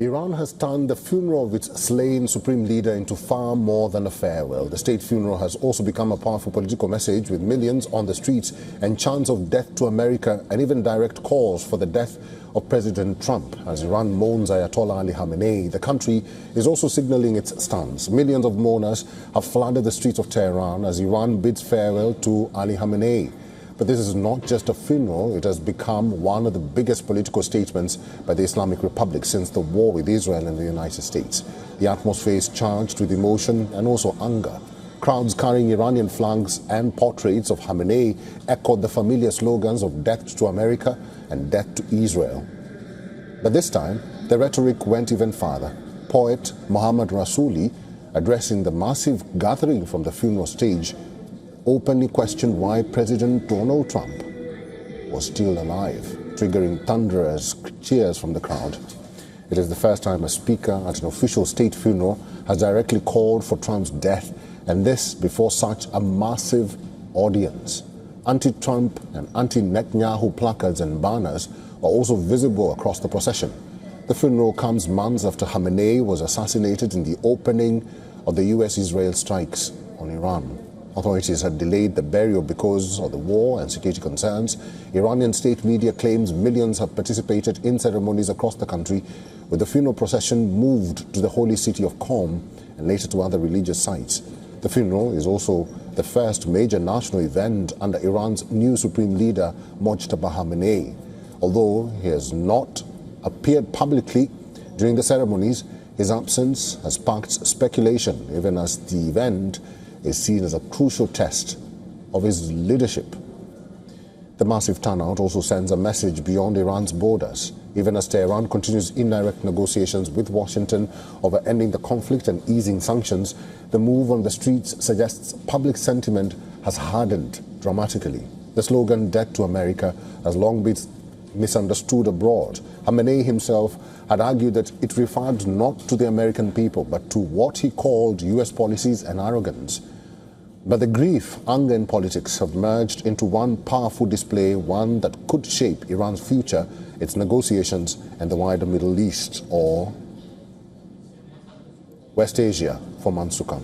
Iran has turned the funeral of its slain supreme leader into far more than a farewell. The state funeral has also become a powerful political message, with millions on the streets and chants of death to America and even direct calls for the death of President Trump. As Iran mourns Ayatollah Ali Khamenei, the country is also signaling its stance. Millions of mourners have flooded the streets of Tehran as Iran bids farewell to Ali Khamenei. But this is not just a funeral, it has become one of the biggest political statements by the Islamic Republic since the war with Israel and the United States. The atmosphere is charged with emotion and also anger. Crowds carrying Iranian flags and portraits of Khamenei echoed the familiar slogans of death to America and death to Israel. But this time, the rhetoric went even farther. Poet Mohammad Rassouli, addressing the massive gathering from the funeral stage, openly questioned why President Donald Trump was still alive, triggering thunderous cheers from the crowd. It is the first time a speaker at an official state funeral has directly called for Trump's death, and this before such a massive audience. Anti-Trump and anti-Netanyahu placards and banners are also visible across the procession. The funeral comes months after Khamenei was assassinated in the opening of the US-Israel strikes on Iran. Authorities had delayed the burial because of the war and security concerns. Iranian state media claims millions have participated in ceremonies across the country, with the funeral procession moved to the holy city of Qom and later to other religious sites. The funeral is also the first major national event under Iran's new supreme leader, Mojtaba Khamenei. Although he has not appeared publicly during the ceremonies, his absence has sparked speculation, even as the event is seen as a crucial test of his leadership. The massive turnout also sends a message beyond Iran's borders. Even as Tehran continues indirect negotiations with Washington over ending the conflict and easing sanctions, the move on the streets suggests public sentiment has hardened dramatically. The slogan, "Death to America," has long been misunderstood abroad. Khamenei himself had argued that it referred not to the American people, but to what he called US policies and arrogance. But the grief, anger and politics have merged into one powerful display, one that could shape Iran's future, its negotiations and the wider Middle East or West Asia for months to come.